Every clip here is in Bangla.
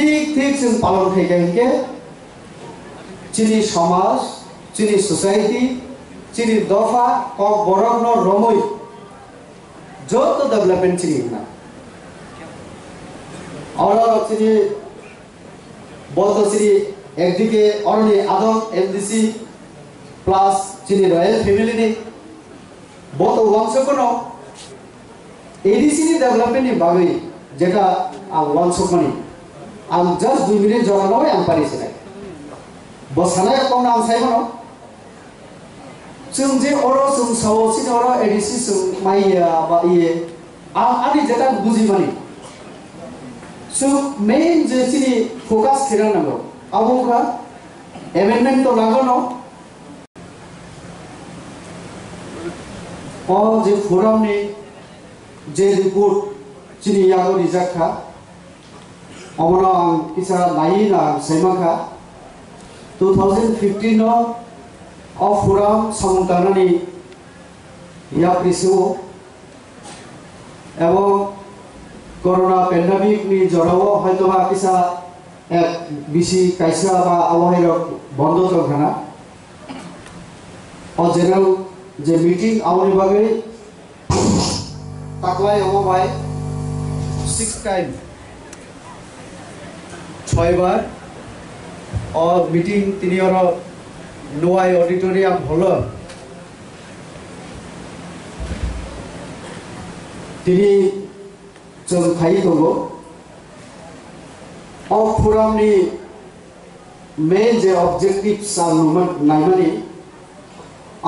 ठीक ठीक जों पालन खालामके चिनी समाज चिनी सोसाइटी चिनी दफा कक बरक न रमै যত डेवलपमेंट চিনি না আমরা চিনি বলতো চিনি একদিকে অরণি আদম এমডিসি প্লাস চিনি রয়্যাল ফ্যামিলি নি বলতো বংশ কোনো এডিসি নি डेवलपमेंट নি বাগৈ যেটা আম বংশ কোনি আম জাস্ট 2 মিনিট জড়ানো আম পারিছে না বসানায় কোন আম সাইবনো जों जे अरो जों सावसिन अरो एडिसि जों माइया बा इये आनि जेटा बुजि मानि जों मेन जे सिनि फोकास खेरा नांगौ आबुखा एमेन्डमेंट तो नांगौ न अ जे फोरामनि जे रिपोर्ट सिनि यागो रिजाखा अमनो आं किसा नायि ना सैमाखा 2015 no of forum samungtanani ya priso এবং করোনা প্যান্ডেমিক নি জড়াও হয়তো বা কিসা এক বেশি কাইসা বা আবহাওয়ার বন্ধ জখানা ও জেনারেল যে মিটিং আমনি ভাবে তাকলাই হবো ভাই 6 টাইম 6 বার ও মিটিং তিনি ওর নোয়াই অডিটোরিয়াম হল তিনি जों खाई दङ अ फोरामनि मेन जे अबजेक्टिव्स नायमानि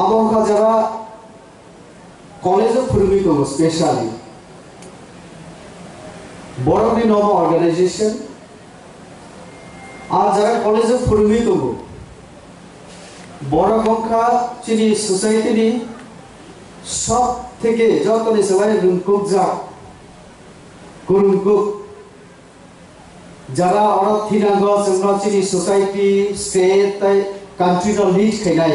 आबहावा जारा कलेज फोरोंगिरि दङ स्पेशली बर'नि नम अर्गानाइजेशन আর যারা কলেজে फोरोंगिरि दङ বড় গঙ্কা চিনি সোসাইটিনি সব থেকে যতনি সবাই রুমকুক যা গুরুকুক যারা অরথ থিনাঙ্গ जोंना চিনি সোসাইটি স্টেট তাই কান্ট্রি নো লিড খাইনাই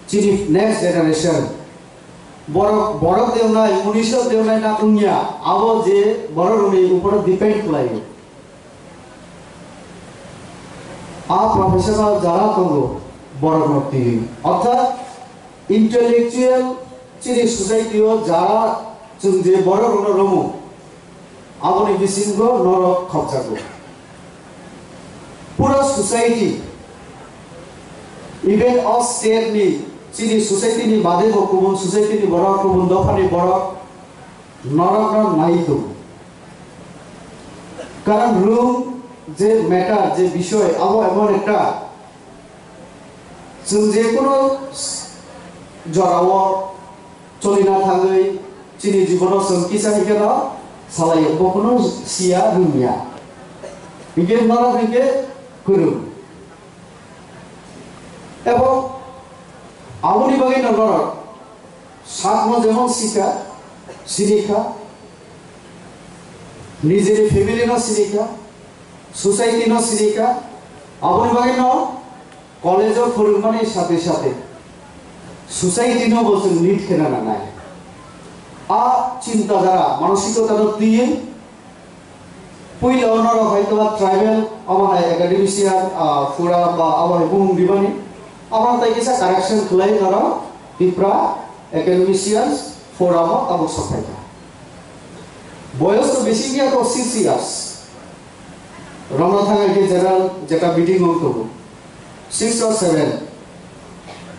চিনি নেক্সট জেনারেশন বড় বড় দেওনাই মুনিশ দেওনাই না উনিয়া আবো যে বড় রুমি উপর ডিপেন্ড লাই আ প্রফেশনাল যারা তঙ্গো বড় ব্যক্তি অর্থাৎ ইন্টেলেকচুয়াল চিনি সোসাইটিও যারা जों যে বড় রুম রমু आबोनि बिसिंगो नरक खबजागो पूरा सोसाइटी इवेन ऑफ स्टेट नि चिनि सोसाइटी नि बादे गुबुन सोसाइटी नि बरक गुबुन दफानि बरक नरक नाइतो कारण रूम जे मैटर जे विषय आबो एमन एकटा जों जे कोनो जराव चलिना थाङै चिनि जीवनाव जों किसा हिकेना सालाय बखनो सिया रुमिया बिगे मारा बिगे गुरु এবং আমনি বাগে নগর সাতম যেমন শিক্ষা শিক্ষা নিজের ফ্যামিলি ন শিক্ষা সোসাইটি ন শিক্ষা আমনি বাগে ন কলেজ ফরমানের সাথে সাথে সোসাইটি ন বলতে নিট খেলা না নাই आ चिंताधारा मानसिकता दिए पहले अनर हयतो ट्राइबल आमाय एकाडेमिशियान फुरा बा आमाय बुं दिबानि आमा ताइ किसा कारेक्शन खलाय नर पिप्रा एकाडेमिशियान्स फुराम आबो सफायता बयस तो बेसि गया तो 6 इयर्स रमना थांगा के जनरल जेटा मीटिंग होतो 6 or 7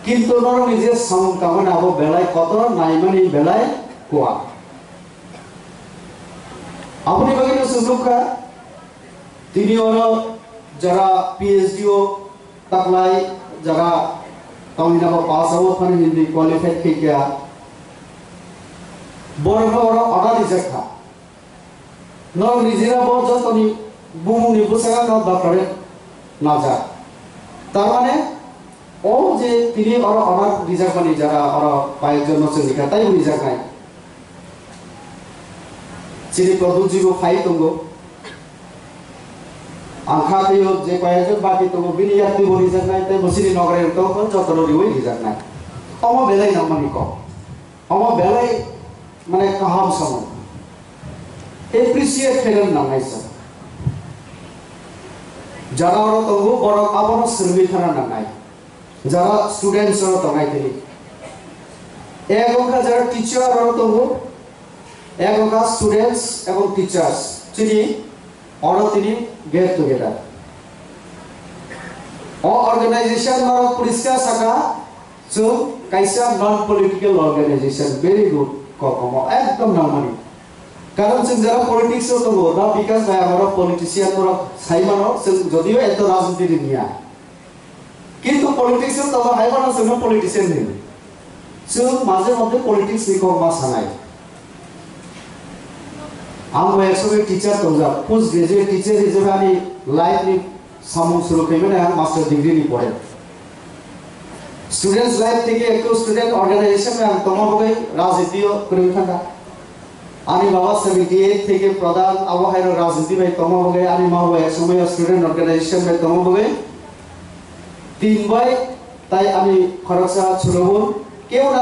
किंतु नर निजे सम कामना आबो बेलाय कत नाइमानि बेलाय कुआ अपनी बगिनो सुनुका तिनी और जरा पीएचडीओ तकलाई जरा काउनिना पास हो फन हिंदी क्वालिफाइड के क्या बरफ और आधा दिजका न निजेरा बहुत जतनी बुमु निबुसगा न दकरे ना जा तारमाने ओ जे तिनी और आधा दिजकानि जरा और पाइक जन सनिका ताइ दिजकाय चिनि प्रदुजिबो फाइ दंगो आंखा थियो जे पायजो बाकी दंगो बिनि याति बनि जानाय ते बसिनि नगरे तो जतरो रिवै जानाय अमा बेलाय न मानि को अमा बेलाय माने कहम सम एप्रिशिएट फेरन नांगाय स যারা ওরা তবু বড় আবারও সার্ভে থানা না নাই যারা স্টুডেন্টস ওরা তগাই তিনি এগোকা যারা টিচার ওরা তবু এগোকা স্টুডেন্টস এবং টিচার্স তিনি ওরা তিনি গেট টুগেদার ও অর্গানাইজেশন ওরা পরিষ্কার শাখা সো কাইসা non political organisation very good ককম একদম নামানি কারণ जों যারা পলিটিক্সও তবু না বিকাশ ভাই আমরা পলিটিশিয়ান ওরা সাইমানো যদিও এত রাজনীতি নিয়া কিন্তু পলিটিক্সও তবু হাইমানো जों পলিটিশিয়ান নেই जों মাঝে মধ্যে পলিটিক্স নিকো মাসানাই आंबो एक्चुअली टीचर दंजा पोस्ट ग्रेजुएट टीचर हिसाबै आंनि लाइफनि सामुं सुरुखैमोन आं मास्टार डिग्रीनि पढे स्टूडेंट्स लाइफ থেকে একটু স্টুডেন্ট অর্গানাইজেশনে आं तमाबगै राजनीतियाव करै थांगा आंनि बाबा 78 থেকে प्रधान आबहावायाव राजनीति बाय तमाबगै आंनि मावो एक समय स्टूडेंट ऑर्गेनाइजेशन बाय तमाबगै तीन बाय তাই আমি খরচা ছুরবো কেউ না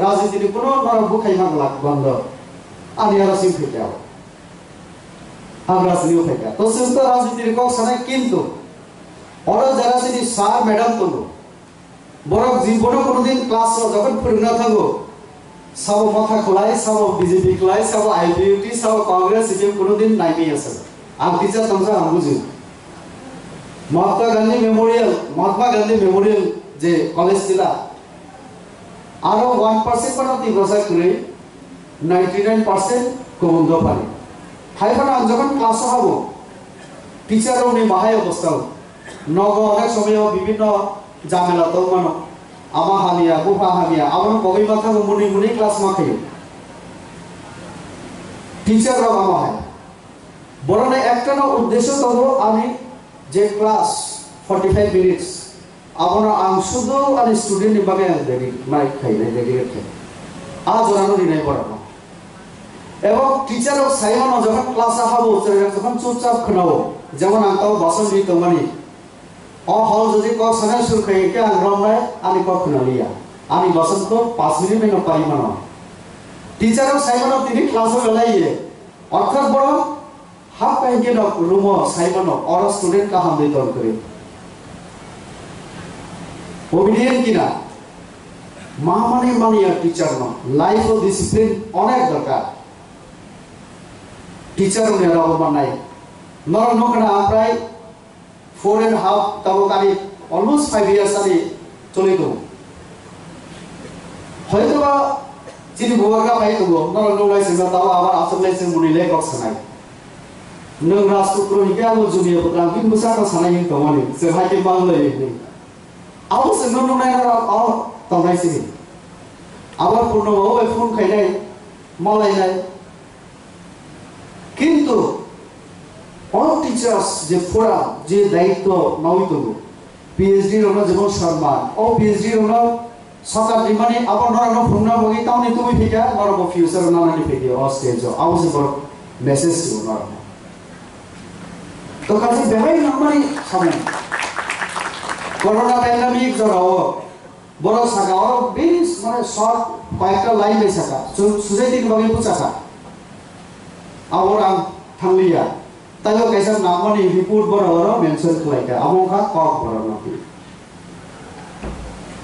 রাজনীতির কোনো নরবু খাইমাং লাগ বন্ধ আমি আর সিম ফেটাও আমরা সিও ফেটা তো সুস্থ রাজনীতির কক সানাই কিন্তু ওরা যারা সিনি স্যার ম্যাডাম তো বড় জীবনে কোনদিন ক্লাস যখন পড়না থাকো সব মাথা খোলাই সব বিজেপি খোলাই সব আইপিইউটি সব কংগ্রেস সিপিএম কোনদিন নাইমি আছে আম টিচার তমসা আম বুঝি মহাত্মা গান্ধী মেমোরিয়াল যে কলেজ ছিল আরো 1% কোন তীব্রতা করে 99% কমন্দ পারে হাইফানা যখন ক্লাস হবো টিচার উনি মাহাই অবস্থা নগ অনেক সময় বিভিন্ন জামেলা তো মানো আমা হামিয়া বুফা হামিয়া আমার কবি মাথা মুনি মুনি ক্লাস মাখাই টিচার রা আমা হয় বরং একটা না উদ্দেশ্য তব আমি যে ক্লাস 45 মিনিটস আমরা আং শুধু আর স্টুডেন্ট বাগে দেরি মাইক খাই না দেরি খাই আজ ওরানো দিনাই পড়ানো এবং টিচার ও সাইমন যখন ক্লাস আহাবো যখন চুপচাপ খনাও যেমন আংতাও বাসন দিত মানে অ হল যদি ক সানা সুর খাই কে আং রমনায় আমি ক খনালিয়া আমি বাসন তো 5 মিনিট মেনো পাই মানো টিচার ও সাইমন তিনি ক্লাস লাইয়ে অর্থাৎ বড় হাফ পাইকে ন রুম সাইমন অর স্টুডেন্ট কা হাম দিতন করে ওবিডিয়েন্ট কিনা মা মানে মানিয়া টিচার ন লাইফ ও ডিসিপ্লিন অনেক দরকার टीचर ने राव बनाई नर नकना प्राय 4.5 तब काली অলমোস্ট 5 ইয়ার্স আনি চলে তো হয়তোবা যিনি বুয়াগা পাই তো নর নলাই সিংহা তাও আবার আসলে সে মুনিলে কক্সনাই নং রাষ্ট্রপুর হিকা ও জুনিয়া পত্রাম কিন বুসা কা সানাই হিন তমানি সে হাইকে বাংলাই নি আও সে নং নলাই না আও তমাই সি আবার পূর্ণ ও ফোন খাইলাই মালাই নাই কিন্তু অল টিচার্স যে ফোরা যে দায়িত্ব নয়িত পিএইচডি রনো যেমন সম্মান ও পিএইচডি রনো সরকার মানে আবার নরনো ফোননা বগি তাওনি তুমি ফিকা নরবো ফিউচার নানানি ফিকি ও স্টেজ আউসে বড় মেসেজ দিও নরনো তো কাজে বেবাই নরমালি সামনে করোনা প্যান্ডেমিক জরাও বড় সাগা ও বেশ মানে শর্ট কয়েকটা লাইন এ সাকা সোসাইটির বগি পুচাকা orang thanglia tayo kaisa namani report boro mention khlaika amongkha kok boro napi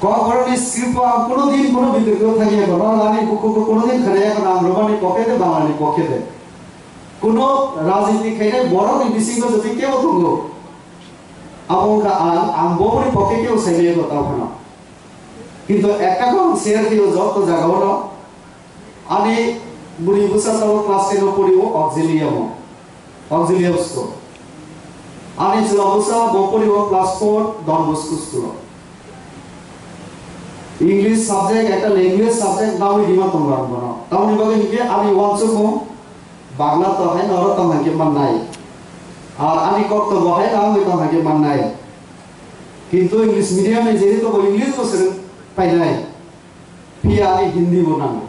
kok boro ni script kono din kono bidirgo thagiya kono lani kono din khaya kono amrobani pocket bangani pocket kono rajniti khaine boro ni bisingo jodi keo thungo amongkha ambobori pocket keo saile ko tao kono kintu ekta kon share dio joto jagao no ani बुरी बुसा तब क्लास 10 पढियो ऑक्सिलियम स्कूल आनी चला बुसा बोपढियो क्लास 4 डन बस्को स्कूल इंग्लिश सब्जेक्ट একটা ল্যাঙ্গুয়েজ সাবজেক্ট নাও দিমা তোমরা বনো তাওনি বগে হিকে আমি ওয়ানসো কো বাংলা তো হয় নর তো হাকে মান নাই আর আমি কত বহে নাও তো হাকে মান নাই কিন্তু ইংলিশ মিডিয়ামে যেহেতু ইংলিশ বসে পাই নাই ফিয়া আমি হিন্দি বনানো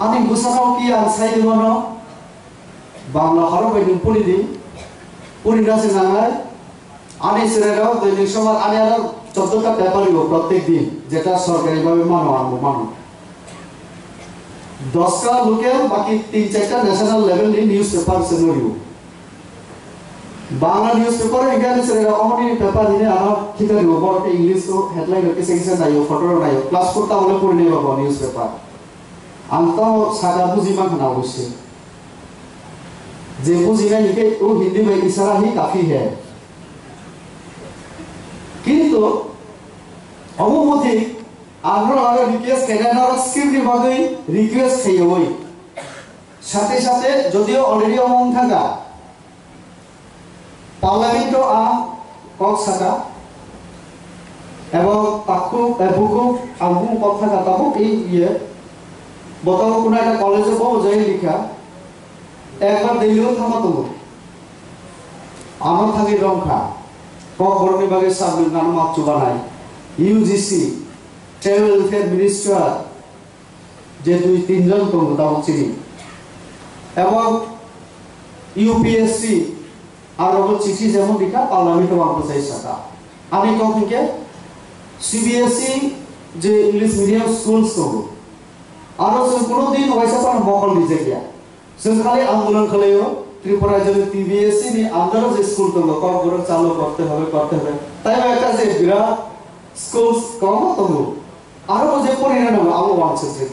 আমি বুসানাও কি আর সাইড বনো বাংলা হরো বাইদিন পড়ি দিই পড়ি নাছে জানায় আনি সেরাও দৈনিক সমাজ আনি আর 14টা পেপার লিখো প্রত্যেক দিন যেটা সরকারি ভাবে মানো 10টা লোকাল বাকি 3-4টা ন্যাশনাল লেভেল নিউজ পেপার সেনরিও बांग्ला न्यूज़ पेपर इनका से अमनी पेपर दिने आना किधर हो बड़ा इंग्लिश तो हेडलाइन किसे किसे नायो फोटो नायो क्लास करता वाले पढ़ने वाला न्यूज़ पेपर अंतो सादा बुझी मां खाना उसे जे बुझी ना इनके वो हिंदी में इशारा ही काफी है किंतु अमु मती आग्रह आगे रिक्वेस्ट करना और स्क्रिप्ट नि बागै रिक्वेस्ट खायो वही साथे साथे जदिও অলরেডি अमन थाका पार्लामेंटो कक साका एवं ताकु बुकु आंगु कक थाका ताबो ये बताओ कुना একটা কলেজে বহু যাই লিখা একবার দিলেও থামা তো আমার থাকি রংখা কক বরনি বাগে সাবমিট নাম মাপচু বানাই ইউজিসি ট্রাভেল ওয়েলফেয়ার মিনিস্টার যে দুই তিনজন তো তাও চিনি এবং ইউপিএসসি আর ওর চিঠি যেমন লিখা পার্লামেন্টে বাংলাদেশ সাকা আমি কখনকে সিবিএসই যে ইংলিশ মিডিয়াম স্কুলস তো আর কোনো দিন ওইসব আর মকল নিজে গিয়া जों खाली आंदोलन खालायो त्रिपुरा जो टीबीएससी नि अंदर जे स्कूल तो कम बरं चालू करते হবে তাই একটা যে বিরাট স্কুলস কম তো আরো যে পরিণাম আলো ওয়ান্সে যে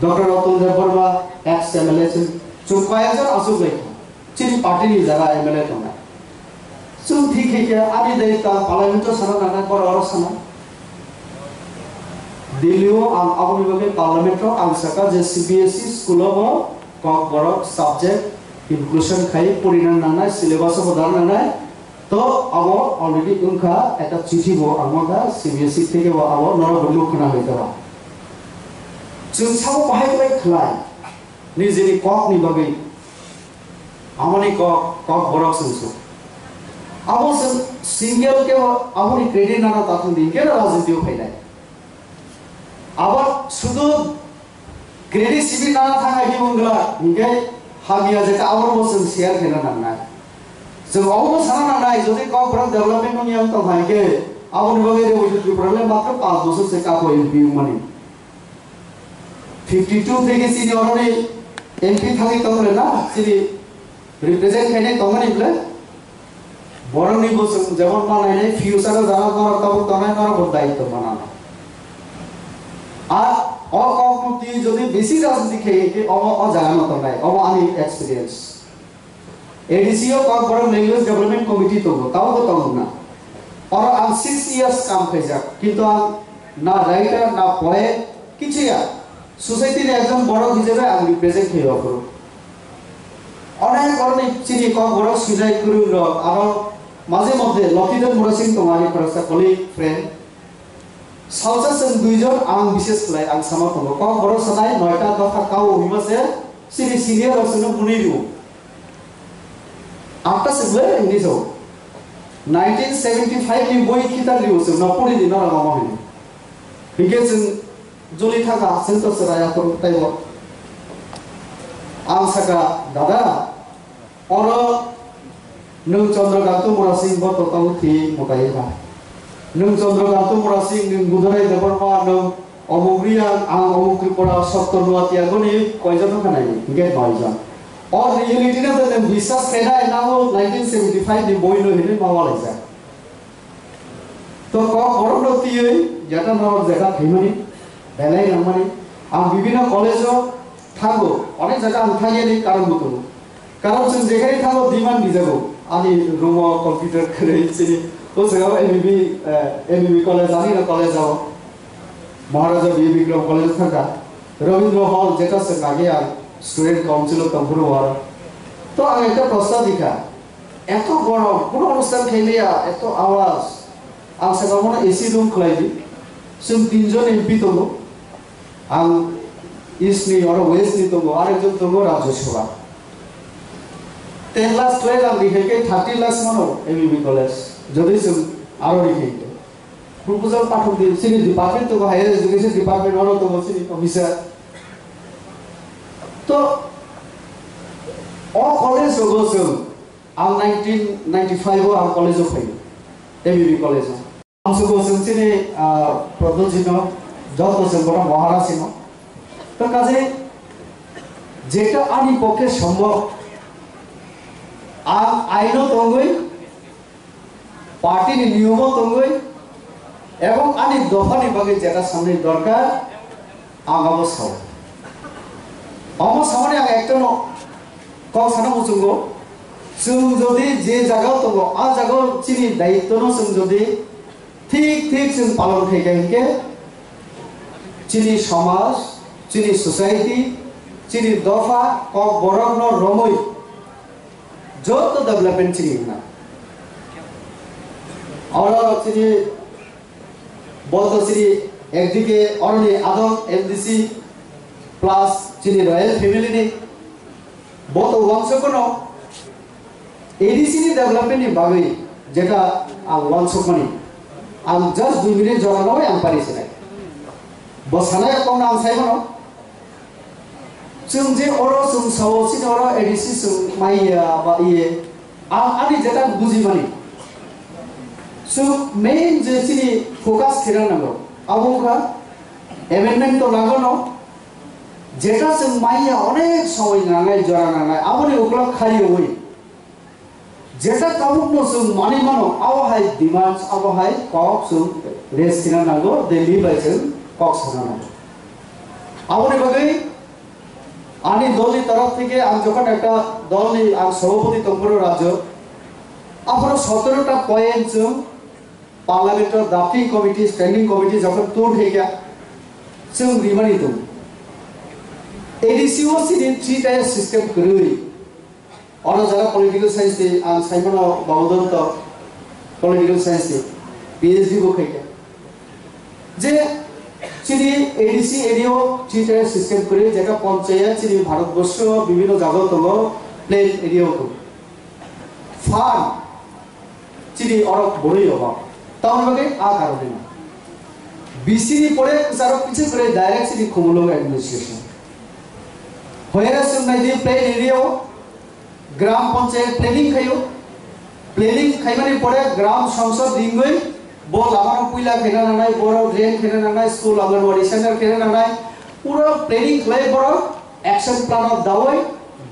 ডক্টর অতুল দেব বর্মা এক্স এমএলএ जो কয়েকজন আসুক লেখা চিনি পার্টির জায়গা এমএলএ তো না जों ঠিক है आदि दैता पार्लामेंट साना नाना पर और साना दिल्लीओ आं आबनि बगे पार्लामेंट आं साका जे सीबीएसई स्कूल हो कक बरक सब्जेक्ट इनक्लूशन खाई परिणाम नाना सिलेबास बदल नाना तो अब अलरेडी उनका एक चिठी बो आमगा सीबीएसई থেকে अब नर बलु खना होइतरा जों साव बाहायबाय खलाय निजेनि कक नि बगे आमनि कक बरक संसो अब सिंगल के आमनि क्रेडिट नाना ताथन दिन के राजनीति फायदा আবার শুধু ক্রেডিট সিবি না থাকা কি বংলা নিকে হামিয়া যেটা আবার বসেন শেয়ার কেনা না না जों অবশ্য সানা নাই যদি কর্পোরেট ডেভেলপমেন্ট নিয়ম তো ভাইকে আবার বগে রে ওই প্রবলেম মাত্র 5 বছর সে কাকো এমপি মানে 52 থেকে সিনি অলরেডি এমপি থাকি তমলে না সিনি রিপ্রেজেন্ট খাইনে তমনে বলে বড় নিবস যেমন মানাই নাই ফিউচারে যারা করা তব তনাই করা দায়িত্ব মানানো আর অকমতি যদি বেশি রাজনীতি খেয়ে কি জায়গা মতো নাই আনি এক্সপিরিয়েন্স এডিসিও কম বড় ল্যাঙ্গুয়েজ ডেভেলপমেন্ট কমিটি তো তাও তো তখন না और आं 6 ইয়ার্স কাম খাইছা কিন্তু আং না রাইটার না পোয়েট কিছুই সোসাইটির একজন বড় হিসেবে আং রিপ্রেজেন্ট হইয়া করো অনেক কারণে চিনি কম বড় সিলাই করু আর মাঝে মধ্যে লকিদেন মুরাসিং তোমারি ফরস্তা কলিগ ফ্রেন্ড सावजासन दुइजन आं विशेष खलाय आं सामा दङ क बर सदाय 9टा दफा काउ हिमासे सिनि सिनियर असनो बुनिरु आफ्टा सेबले इंग्लिशो 1975 नि बय खिता लिउसो नपुरि दिन र गमहिनि बिगेसन जुलि थाका सेन्टस राया तो ताइबो आं साका दादा और नों चंद्रकान्त मुरासिं बत ताउ थि मकायबा नों चंद्रकान्त मुरासिं नों गुदराय देबरमा नों अमुग्रिया आं अमुक त्रिपुरा सत्तर नुआतिया गनि कयजन खानाय गे 9 जन और रियलिटी ना तो विश्वास केना नाउ 1975 नि बय नो हिने मावालायजा तो क बरनतियै जेटा न जेटा थैमनि बेलाय नामनि आं विभिन्न कलेजो थागो अनेक जायगा आं थागिनि कारण बुतो कारण जों जेखाय थागो दिमान निजागो आनि रूम कम्प्युटर खरेइसिनि तो जगह एमबीबी कॉलेज आनी ना कॉलेज जाओ महाराजा बी विक्रम कॉलेज था रविंद्र हॉल जेटा से आगे आ स्टूडेंट काउंसिल तंपुर वार तो आगे एक प्रस्ताव दिखा एतो गरम कोनो अनुष्ठान खेलिया एतो आवाज आं सगामना एसी रूम खलाइदि जों तीनजन एमपी दङ आं ईस्ट नि और वेस्ट नि दङ आरो एकजन दङ राज्यसभा 10 लाख ट्रेड आं दिखेके 30 लाख मानो एमबीबी कॉलेज যদি আরো লিখিত প্রপোজাল পাঠক দিয়ে সিনি ডিপার্টমেন্ট তো হায়ার এডুকেশন ডিপার্টমেন্ট হলো তো বলছি অফিসার তো অল কলেজ গসল আং 1995 আং college of file ABB college আং গসল সিনি প্রদোজিন যত বড় মহারাসিন তো কাজে যেটা আনি পক্ষে সম্ভব ang aino tongoi party ni niyomo tongoi এবং আনি দফানি বাগে যেটা সামনে দরকার আগাবো সাও আমার সামনে আগে একটা কম সানা মুচুঙ্গো जों যদি যে জায়গাও তব আ জায়গাও চিনি দায়িত্ব ন जों যদি ঠিক ঠিক जों পালন খাইকে চিনি সমাজ চিনি সোসাইটি চিনি দফা কক বরং রমই যত ডেভেলপমেন্ট চিনি না আমরা চিনি বলতো চিনি একদিকে অরণি আদম এমডিসি প্লাস চিনি রয়্যাল ফ্যামিলি নেই বলতো বংশ কোনো এডিসি ডেভেলপমেন্ট বাকি যেটা বংশ কোনি आं जस्ट 2 मिनिट जनानो आं पारिसे बसानाय कम आं साइबनो जों जे अरो जों सावसिन अरो एडिसि जों माइया बा इये आं आनि जेटा बुजि मानि सो मेन जे सिनि फोकास खेरा नांगौ आबुखा एमेन्डमेन्ट तो नांगौ न जेटा जों माइया अनेक समय नांगाय जरा नांगाय आबनि उकला खारि होय जेटा काबुक न जों मानि मानो आवहाय डिमान्ड्स आवहाय कक जों रेस किना नांगौ दिल्ली बाय जों कक साना नांगौ आवनि बागै आनि दलनि तरफ থেকে आं যখন একটা দলनि आं सभापति तंपुर राज्य आपरो 17টা पॉइंट जों parliament drafting committee standing committee যখন তোর হয়ে গিয়া जों रिमानि दं एडिसिओ सिनि 3 टाइप सिस्टम करै और जरा पॉलिटिकल साइंस दे आं साइमन बाउदन तो पॉलिटिकल साइंस दे पीएचडी को खाइके जे चिनि एडीसी एरियो चिटे सिस्टम करे जेटा पंचायत चिनि भारतवर्ष विभिन्न জায়গা তো প্লেন এরিয়া তো ফার্ম চিনি অরক বড়ই অভাব তাও আমাকে আ কারণে না বিসিনি পরে সারা পিছে করে ডাইরেক্ট চিনি খুমুলং অ্যাডমিনিস্ট্রেশন হয়ে আছে নাই দি প্লেন এরিয়া ग्राम पंचायत प्लेनिंग खाइमानि परे ग्राम संसद दिंगै बो लामानो पुइला खेना नानाय बरो ड्रेन खेना नानाय स्कुल आंगनवाड़ी सेंटर खेना नानाय पुरो प्लेनिंग खाइ बरो एक्शन प्लान अफ दावै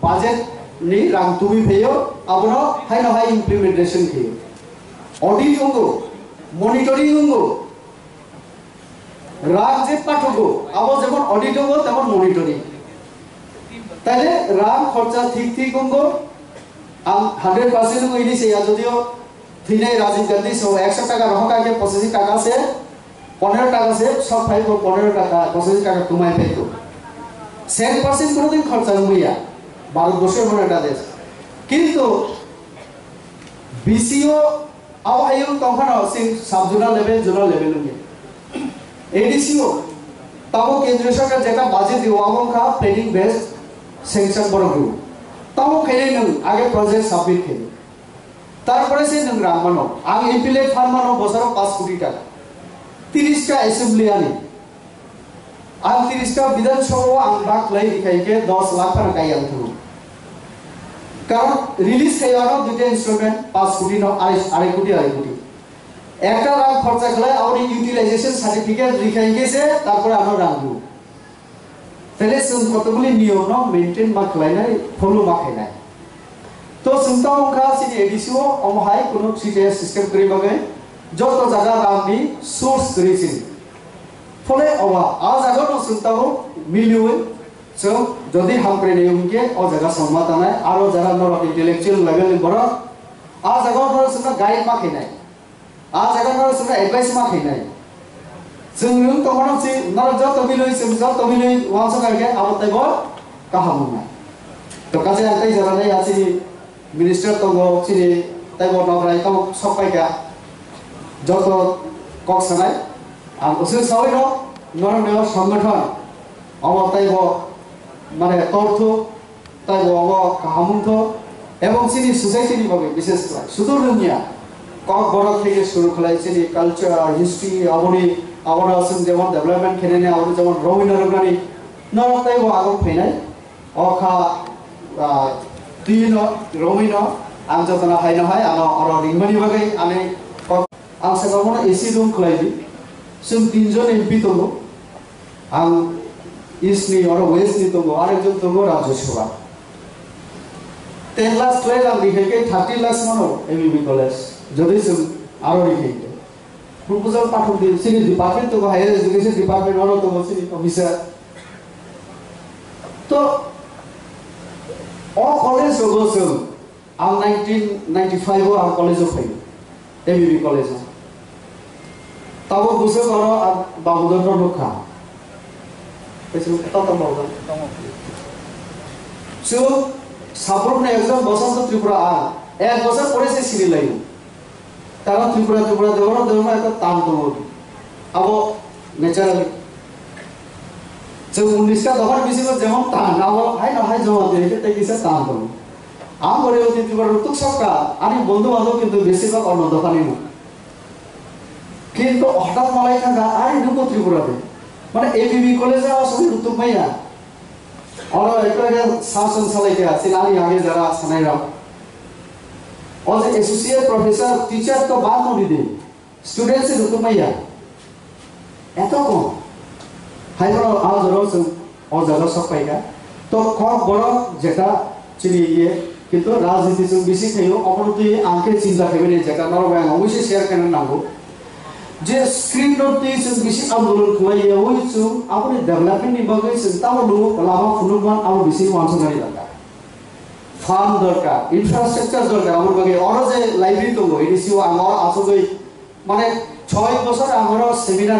बाजेट नि रां तुबि फेयो आबनो हाइनो हाइ इमप्लिमेंटेशन खेयो ऑडिट होगो मनिटरिंग होगो राग जे पाठगो आबो जेमन ऑडिट होगो तेमन मनिटरिंग তাইলে রাম খরচা ঠিক ঠিক होगो आं 100% को इनि से यदियो थिनै राजीव गांधी सो 100 টাকা রহকা के 85 টাকা से 15 টাকা से सब फाइल को 15 টাকা 85 টাকা तुम्हारे पे तो 100% কোনো দিন খরচা হইয়া ভারতবর্ষের মনে একটা দেশ কিন্তু বিসিও আওয়ায়ু তখন সিং সাব জোনাল লেভেল নিয়ে এডিসিও তাও কেন্দ্রীয় সরকার যেটা বাজেট দিও আমকা প্ল্যানিং বেসড सेंक्शन बरगु ताও খেলে নং আগে প্রজেক্ট সাবমিট খেলে তারপরে সে নং রামানো আং এমপিলেট ফার্মানো বছর 5 কোটি টাকা 30 টা অ্যাসেম্বলি আনি আং 30 টা বিধানসভা আং বাক লাই দিখাইকে 10 লাখ টাকা কাই আনতো কারণ রিলিজ খাইবানো দুটো ইনস্ট্রুমেন্ট 5 কোটি ন 2.5 কোটি একটা রাং খরচা গলাই আর ইউটিলাইজেশন সার্টিফিকেট দিখাইকেছে তারপরে আমরা রাখবো তাহলে जों কতগুলি নিয়ম ন মেইনটেইন মা খাইনাই ফলো মা খাইনাই তো চিন্তা মুখা সিনি এডিসিও অমহাই কোনো সিটিএস সিস্টেম করিবাগে যত জায়গা রামনি সোর্স করেছিল ফলে অবা আ জায়গা ন চিন্তাও মিলিওই जों যদি হামপ্রে নিয়মকে ও জায়গা সম্মাতানাই আর যারা নর ইন্টেলেকচুয়াল লেভেল বড় আ জায়গা নর চিন্তা গাইড মা খাইনাই আ জায়গা নর চিন্তা এডভাইস মা খাইনাই जों तमनो सि नर ज तमिलै जों ज तमिलै वांस गायके आबताइबो काहामुना तो काजे आंताइ जरानै आछि मिनिस्टार तंगो सिनि ताइबो नगराय तो सपाइका जत कक्सनाय आं उसु सावै न नरनेव संगठन आबताइबो माने तर्थ ताइबो अब काहामुन्थ एवं सिनि सोसाइटिनि बागै विशेष सुदूर दुनिया कक बरक থেকে শুরু খলাই सिनि कालचार हिस्ट्री आबनि आवर जों जेमन डेभलपमेंट खेलेने आवर जेमन रविन्द्र रंगानी नरताइबो आगम फैनाय अखा तीन रविन्द्र आं जतना हायनो हाय आनो अर रिंगमानि बागै आने आं सेबामन एसि रूम खलाइदि जों तीनजन एमपि दङ आं ईस्टनि अर वेस्टनि दङ आरो जों दङ राज्यसभा 10 लाख 12 लाख लिखे 30 लाख मानो एमबीबी कॉलेज যদি আরো লিখে প্রপোজাল পাঠান দিয়ে সিনি ডিপার্টমেন্ট তো হায়ার এডুকেশন ডিপার্টমেন্ট হলো তো সিনি অফিসার তো all college goes al 1995 al college of fame ABB college tabo buso karo babudon rokha pesu tata mawda so support না একজন বসন্ত ত্রিপুরা আর এক বছর পরে সে সিরি লাইন কারণ ত্রিপুরা দেওয়ার একটা টান তো আবো ন্যাচারালি যে 19টা দফার বেশি যেমন টান আবো হাই না হাই জমা দিয়ে এটা কিসে টান তো আমার অতি ত্রিপুরার উত্তক সরকার আমি বন্ধু বান্ধব কিন্তু বেশিরভাগ অন্য দোকানই না কিন্তু হঠাৎ মালাই থাকা আর ঢুকো ত্রিপুরাতে মানে এবিবি কলেজে আসলে উত্তক ভাইয়া और एक शासन चलाते सिलानी आगे जरा सनाइरा और एसोसिएट प्रोफेसर टीचर तो बात नहीं दे स्टूडेंट से रुक मैया ऐसा कौन हाई बड़ा आज रोज और जगह सब पाएगा तो कौन बड़ा जगह चलिए ये किंतु राजनीति से बिजी थे यो अपन तो ये आंखें चिंता के बिना जगह ना रोगा ना वैसे शेयर करना ना हो जे स्क्रीन नोटिस से बिसी आंदोलन खुलाइए वो इचु आपने डेवलपमेंट निभागे चिंता वो लोग लामा फुनुमान आप बिसी वांसो करी दरकार फार्म दरकार इंफ्रास्ट्रक्चर दरकार आमर बागे और जे लाइब्रेरी तो एडीसी आमर आसो गई माने 6 বছর आमर सेमिनार